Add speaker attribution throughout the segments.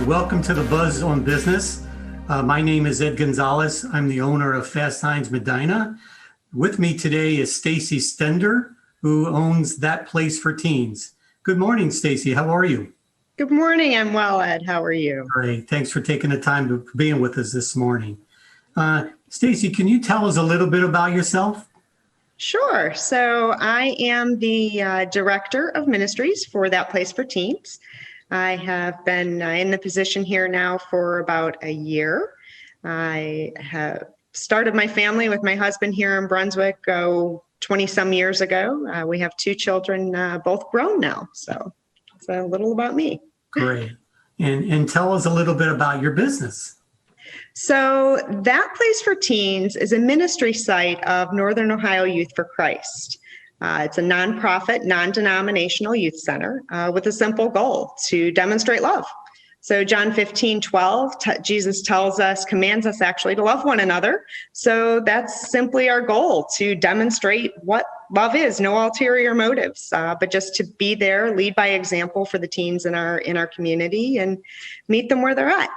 Speaker 1: right, welcome to the Buzz on Business. My name is Ed Gonzalez. I'm the owner of Fast Signs Medina. With me today is Stacey Stender, who owns That Place for Teens. Good morning, Stacey. How are you?
Speaker 2: Good morning. I'm well, Ed. How are you?
Speaker 1: Great. Thanks for taking the time to being with us this morning. Stacey, can you tell us a little bit about yourself?
Speaker 2: Sure. So I am the director of Ministries for That Place for Teens. I have been in the position here now for about a year. I have started my family with my husband here in Brunswick 20 some years ago. We have two children, both grown now. So it's a little about me.
Speaker 1: Great. And tell us a little bit about your business.
Speaker 2: So That Place for Teens is a ministry site of Northern Ohio Youth for Christ. It's a nonprofit, non-denominational youth center with a simple goal to demonstrate love. So John 15:12, Jesus tells us, commands us actually to love one another. So that's simply our goal, to demonstrate what love is, no ulterior motives, but just to be there, lead by example for the teens in our community and meet them where they're at.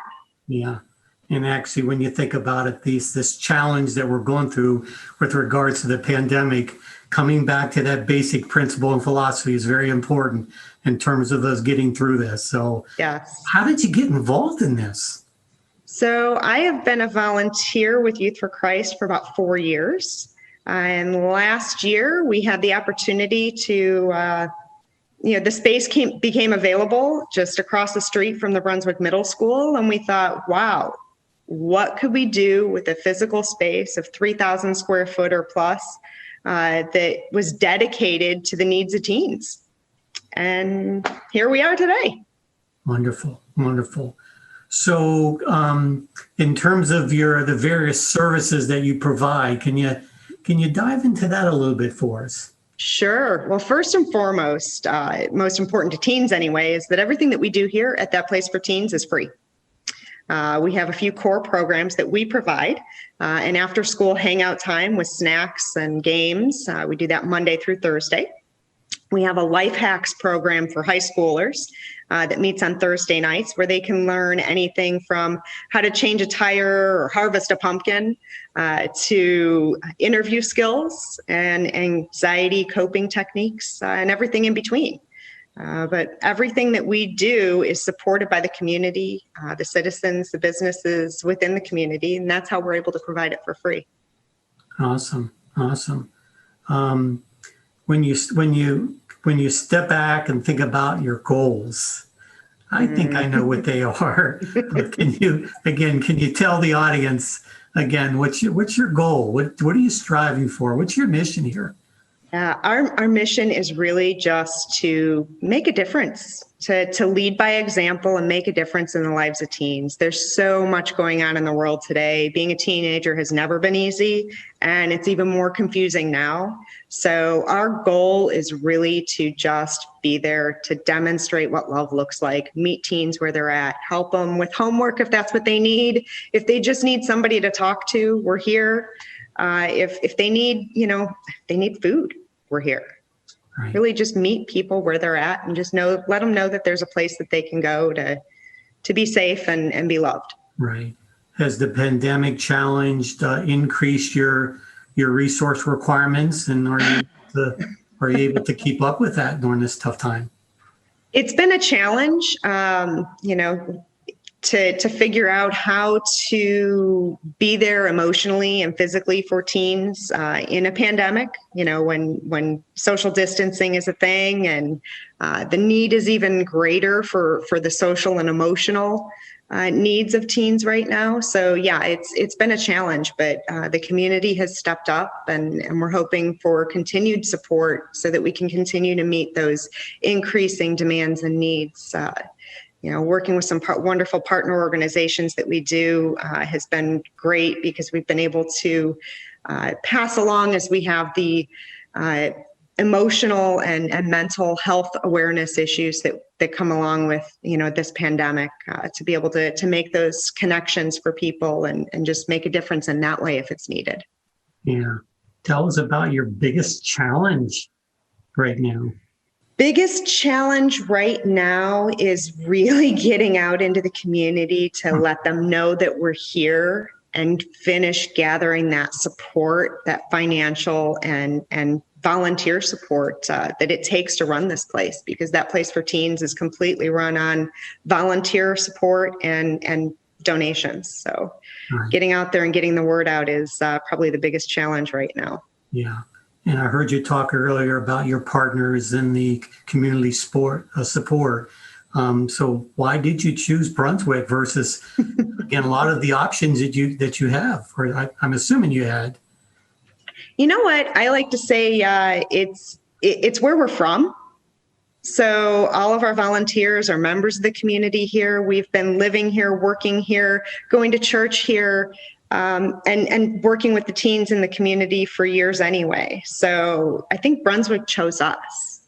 Speaker 1: Yeah. And actually, when you think about it, this challenge that we're going through with regards to the pandemic, coming back to that basic principle and philosophy is very important in terms of us getting through this. So
Speaker 2: yes.
Speaker 1: How did you get involved in this?
Speaker 2: So I have been a volunteer with Youth for Christ for about 4 years. And last year, we had the opportunity to the space became available just across the street from the Brunswick Middle School. And we thought, wow, what could we do with a physical space of 3,000 square foot or plus that was dedicated to the needs of teens? And here we are today.
Speaker 1: Wonderful, wonderful. So in terms of the various services that you provide, can you dive into that a little bit for us?
Speaker 2: Sure. Well, first and foremost, most important to teens anyway, is that everything that we do here at That Place for Teens is free. We have a few core programs that we provide, an after-school hangout time with snacks and games. We do that Monday through Thursday. We have a life hacks program for high schoolers that meets on Thursday nights, where they can learn anything from how to change a tire or harvest a pumpkin to interview skills and anxiety coping techniques and everything in between. But everything that we do is supported by the community, the citizens, the businesses within the community, and that's how we're able to provide it for free.
Speaker 1: Awesome, awesome. When you step back and think about your goals, I think I know what they are. But can you tell the audience again what's your goal? What are you striving for? What's your mission here?
Speaker 2: Our mission is really just to make a difference, to lead by example and make a difference in the lives of teens. There's so much going on in the world today. Being a teenager has never been easy, and it's even more confusing now. So our goal is really to just be there to demonstrate what love looks like, meet teens where they're at, help them with homework if that's what they need. If they just need somebody to talk to, we're here. If they need, they need food, we're here.
Speaker 1: Right.
Speaker 2: Really just meet people where they're at and just let them know that there's a place that they can go to be safe and be loved.
Speaker 1: Right. Has the pandemic challenged, increased your resource requirements, and are you able to keep up with that during this tough time?
Speaker 2: It's been a challenge, to figure out how to be there emotionally and physically for teens in a pandemic, when social distancing is a thing, and the need is even greater for the social and emotional needs of teens right now. So yeah, it's been a challenge, but the community has stepped up, and we're hoping for continued support so that we can continue to meet those increasing demands and needs. Working with some wonderful partner organizations that we do has been great, because we've been able to pass along, as we have the emotional and mental health awareness issues that come along with, this pandemic, to be able to make those connections for people and just make a difference in that way if it's needed.
Speaker 1: Yeah. Tell us about your biggest challenge right now.
Speaker 2: Biggest challenge right now is really getting out into the community to let them know that we're here and finish gathering that support, that financial and volunteer support that it takes to run this place, because that place for teens is completely run on volunteer support and donations. So
Speaker 1: Right.
Speaker 2: getting out there and getting the word out is probably the biggest challenge right now.
Speaker 1: Yeah. And I heard you talk earlier about your partners in the community support. So why did you choose Brunswick versus, again, a lot of the options that you have, or I'm assuming you had?
Speaker 2: You know what? I like to say it's where we're from. So all of our volunteers are members of the community here. We've been living here, working here, going to church here, and working with the teens in the community for years anyway. So I think Brunswick chose us.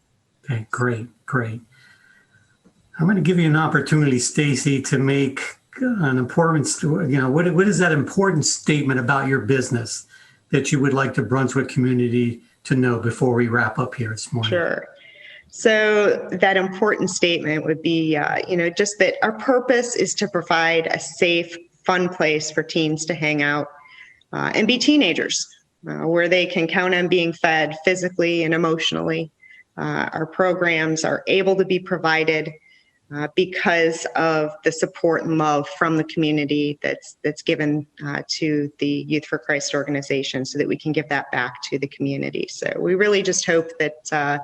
Speaker 1: Okay, great. I'm going to give you an opportunity, Stacey, to make an important, what is that important statement about your business that you would like the Brunswick community to know before we wrap up here this morning?
Speaker 2: Sure. So that important statement would be, just that our purpose is to provide a safe, fun place for teens to hang out and be teenagers, where they can count on being fed physically and emotionally. Our programs are able to be provided because of the support and love from the community that's given to the Youth for Christ organization, so that we can give that back to the community. So we really just hope that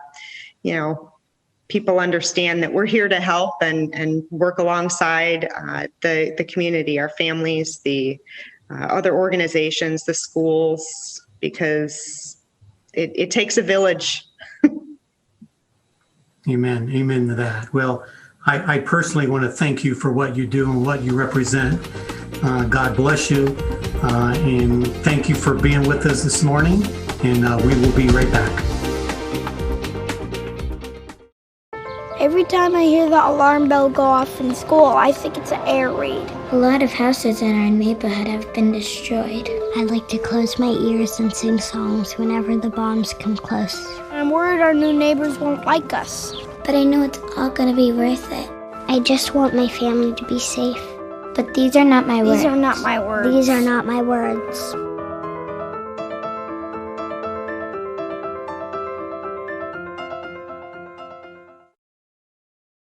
Speaker 2: people understand that we're here to help and work alongside the community, our families, the other organizations, the schools, because it takes a village.
Speaker 1: Amen to that. Well, I personally want to thank you for what you do and what you represent. God bless you, and thank you for being with us this morning, and we will be right back.
Speaker 3: Every time I hear the alarm bell go off in school, I think it's an air raid.
Speaker 4: A lot of houses in our neighborhood have been destroyed. I like to close my ears and sing songs whenever the bombs come close.
Speaker 3: I'm worried our new neighbors won't like us.
Speaker 4: But I know it's all gonna be worth it. I just want my family to be safe. But these are not my words.
Speaker 3: These are not my words.
Speaker 4: These are not my words.